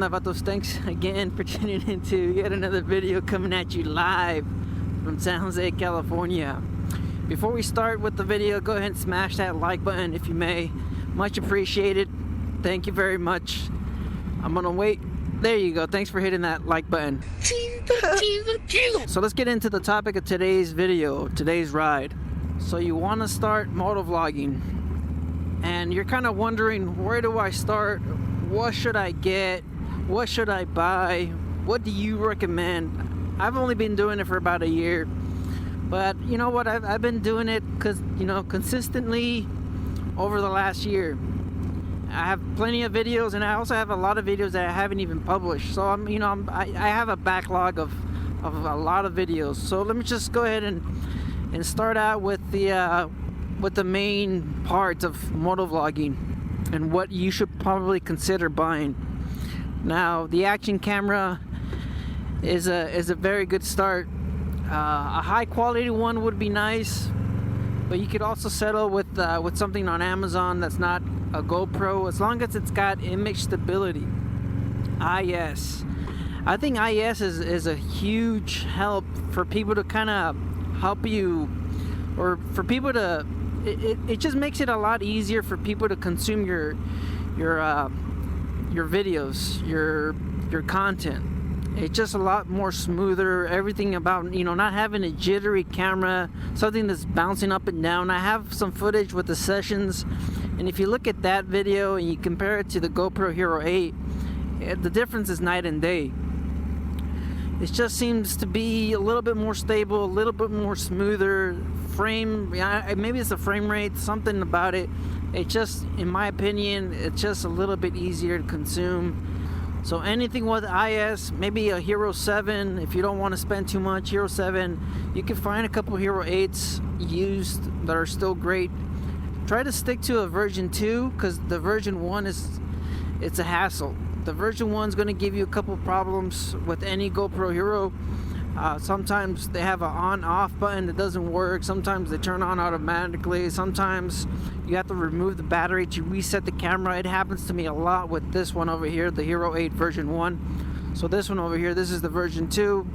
onda, vatos? Thanks again for tuning into yet another video coming at you live from San Jose, California. Before we start with the video, go ahead and smash that like button if you may. Much appreciated. Thank you very much. I'm gonna wait. There you go. Thanks for hitting that like button. So let's get into the topic of today's video, today's ride. So you want to start motovlogging, and you're kind of wondering, where do I start? What should I get? What should I buy? What do you recommend? I've only been doing it for about a year, but you know what? I've been doing it consistently over the last year. I have plenty of videos, and I also have a lot of videos that I haven't even published. So I have a backlog of a lot of videos. So let me just go ahead and start out with the main parts of motovlogging and what you should probably consider buying. Now, the action camera is a very good start. A high quality one would be nice, but you could also settle with something on Amazon that's not a GoPro, as long as it's got image stability. IS. I think IS is a huge help for people to kind of help you, or for people to. It just makes it a lot easier for people to consume your videos, your content. It's just a lot more smoother. Everything about, not having a jittery camera, something that's bouncing up and down. I have some footage with the sessions, and if you look at that video and you compare it to the GoPro Hero 8, the difference is night and day. It just seems to be a little bit more stable, a little bit more smoother. Maybe it's the frame rate, something about it. It just, in my opinion, it's just a little bit easier to consume. So anything with IS, maybe a Hero 7, if you don't want to spend too much, Hero 7. You can find a couple Hero 8s used that are still great. Try to stick to a version 2, because the version 1 it's a hassle. The version 1 is going to give you a couple problems with any GoPro Hero. Sometimes they have an on-off button that doesn't work. Sometimes they turn on automatically. Sometimes you have to remove the battery to reset the camera. It happens to me a lot with this one over here, the Hero 8 version 1. So this one over here, this is the version 2.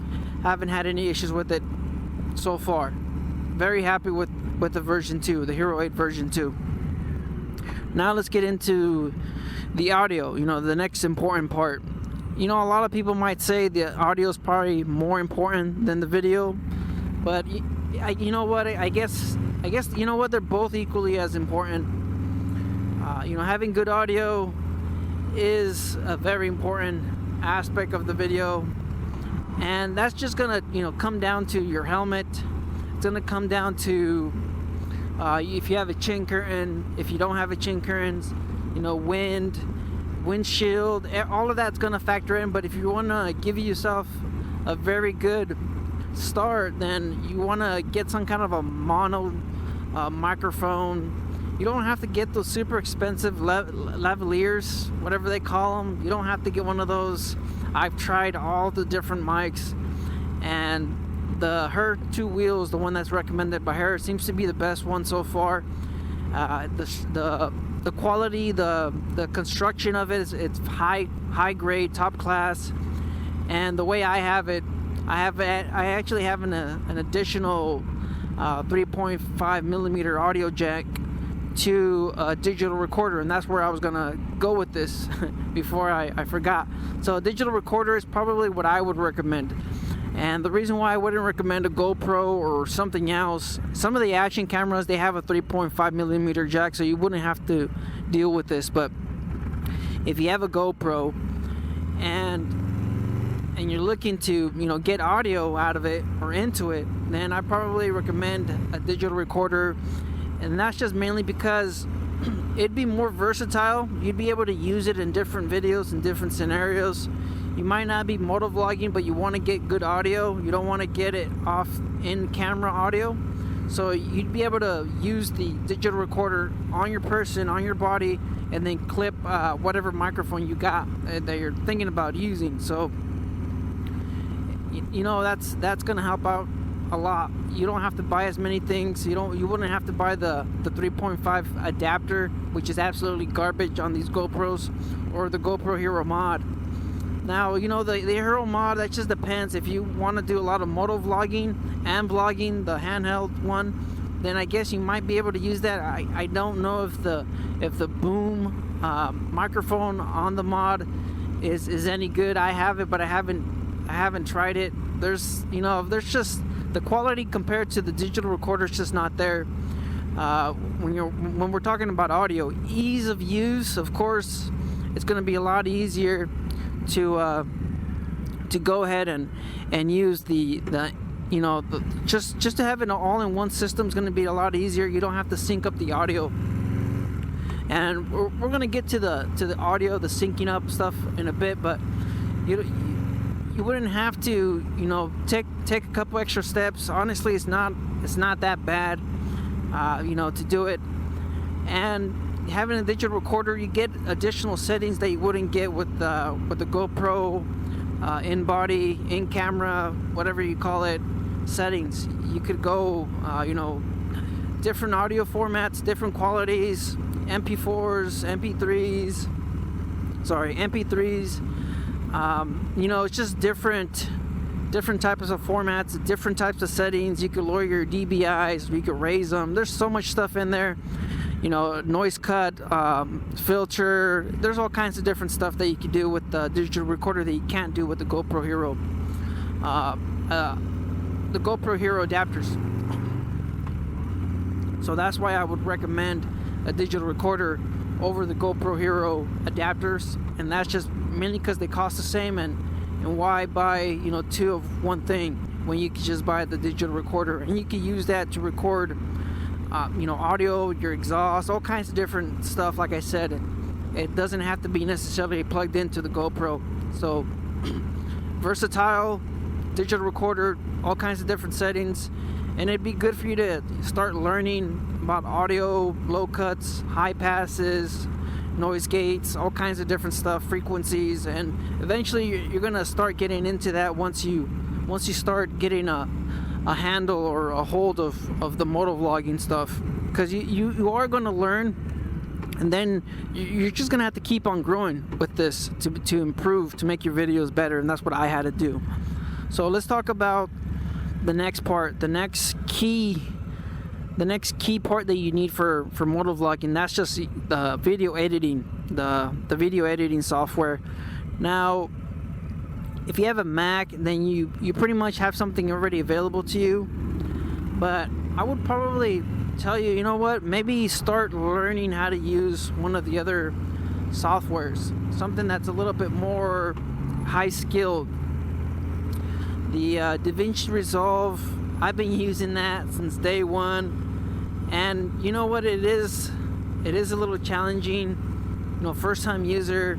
Haven't had any issues with it so far. Very happy with the version 2, the Hero 8 version 2. Now let's get into the audio, the next important part. A lot of people might say the audio is probably more important than the video, but you know what? I guess you know what? They're both equally as important. Having good audio is a very important aspect of the video, and that's just gonna come down to your helmet. It's gonna come down to if you have a chin curtain, if you don't have a chin curtain, windshield, all of that's going to factor in. But if you want to give yourself a very good start, then you want to get some kind of a mono microphone. You don't have to get those super expensive lavaliers, whatever they call them. You don't have to get one of those. I've tried all the different mics, and the Her 2 wheels, the one that's recommended by her, seems to be the best one so far. The quality, the construction of it, it's high grade, top class. And the way I have it, I actually have an additional 3.5 millimeter audio jack to a digital recorder, and that's where I was gonna go with this before I forgot. So a digital recorder is probably what I would recommend. And the reason why I wouldn't recommend a GoPro or something else, some of the action cameras, they have a 3.5 millimeter jack, so you wouldn't have to deal with this. But if you have a GoPro and you're looking to get audio out of it or into it, then I probably recommend a digital recorder. And that's just mainly because it'd be more versatile. You'd be able to use it in different videos and different scenarios. You might not be motovlogging, but you want to get good audio. You don't want to get it off in camera audio. So you'd be able to use the digital recorder on your person, on your body, and then clip whatever microphone you got that you're thinking about using. So that's going to help out a lot. You don't have to buy as many things. You wouldn't have to buy the 3.5 adapter, which is absolutely garbage on these GoPros, or the GoPro Hero mod. Now, you know, the Hero mod, that just depends. If you want to do a lot of motovlogging and vlogging, the handheld one, then I guess you might be able to use that. I don't know if the boom microphone on the mod is any good. I have it, but I haven't tried it. There's just the quality compared to the digital recorder is just not there. When we're talking about audio, ease of use, of course, it's going to be a lot easier to go ahead and use just to have it all in one system is going to be a lot easier. You don't have to sync up the audio, and we're going to get to the audio, the syncing up stuff in a bit. But you wouldn't have to take a couple extra steps. Honestly, it's not that bad to do it. And having a digital recorder, you get additional settings that you wouldn't get with the GoPro in-body, in-camera, whatever you call it, settings. You could go, different audio formats, different qualities, MP4s, MP3s. It's just different types of formats, different types of settings. You could lower your dBIs, you could raise them. There's so much stuff in there. Noise cut, filter. There's all kinds of different stuff that you can do with the digital recorder that you can't do with the GoPro Hero. The GoPro Hero adapters. So that's why I would recommend a digital recorder over the GoPro Hero adapters, and that's just mainly because they cost the same. And why buy two of one thing when you can just buy the digital recorder, and you can use that to record audio, your exhaust, all kinds of different stuff. Like I said, it doesn't have to be necessarily plugged into the GoPro. So versatile digital recorder, all kinds of different settings, and it'd be good for you to start learning about audio, low cuts, high passes, noise gates, all kinds of different stuff, frequencies, and eventually you're gonna start getting into that once you start getting a handle or a hold of the motovlogging stuff, because you are going to learn, and then you're just going to have to keep on growing with this to improve, to make your videos better, and that's what I had to do. So let's talk about the next part, the next key part that you need for motovlogging. That's just the video editing, the video editing software. Now, if you have a Mac, then you pretty much have something already available to you. But I would probably tell you, maybe start learning how to use one of the other softwares, something that's a little bit more high skilled. The DaVinci Resolve, I've been using that since day one, and you know what, it is a little challenging, first time user.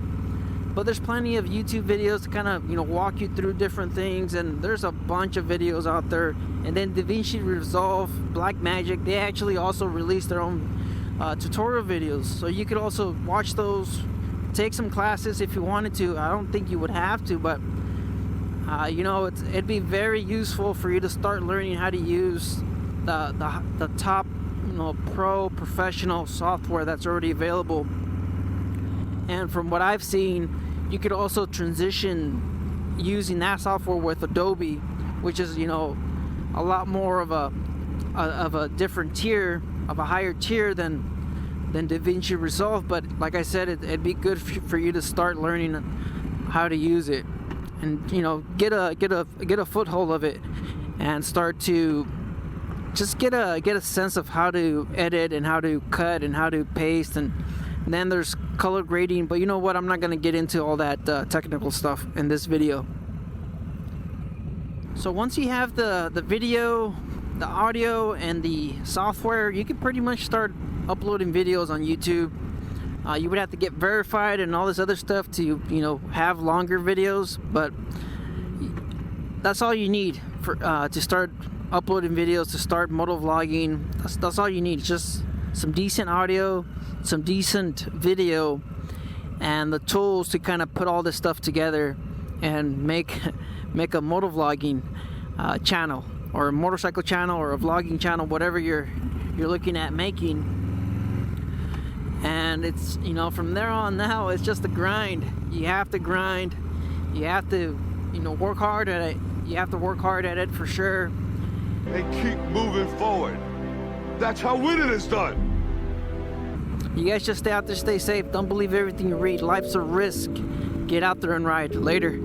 But there's plenty of YouTube videos to kind of walk you through different things, and there's a bunch of videos out there. And then DaVinci Resolve, Blackmagic, they actually also released their own tutorial videos, so you could also watch those, take some classes if you wanted to. I don't think you would have to, but it'd be very useful for you to start learning how to use the top professional software that's already available. And from what I've seen, you could also transition using that software with Adobe, which is a lot more of a different tier, of a higher tier than DaVinci Resolve. But like I said, it'd be good for you to start learning how to use it, and get a foothold of it, and start to just get a sense of how to edit and how to cut and how to paste. And then there's color grading, but you know what, I'm not going to get into all that technical stuff in this video. So once you have the video, the audio, and the software, you can pretty much start uploading videos on YouTube. You would have to get verified and all this other stuff to have longer videos, but that's all you need for to start uploading videos, to start motovlogging. That's all you need, just some decent audio, some decent video, and the tools to kind of put all this stuff together and make a motovlogging channel, or a motorcycle channel, or a vlogging channel, whatever you're looking at making. And it's from there on now, it's just a grind. You have to grind, You have to, you know, work hard at it. You have to work hard at it for sure. And keep moving forward. That's how winning is done. You guys just stay out there, stay safe. Don't believe everything you read. Life's a risk. Get out there and ride. Later.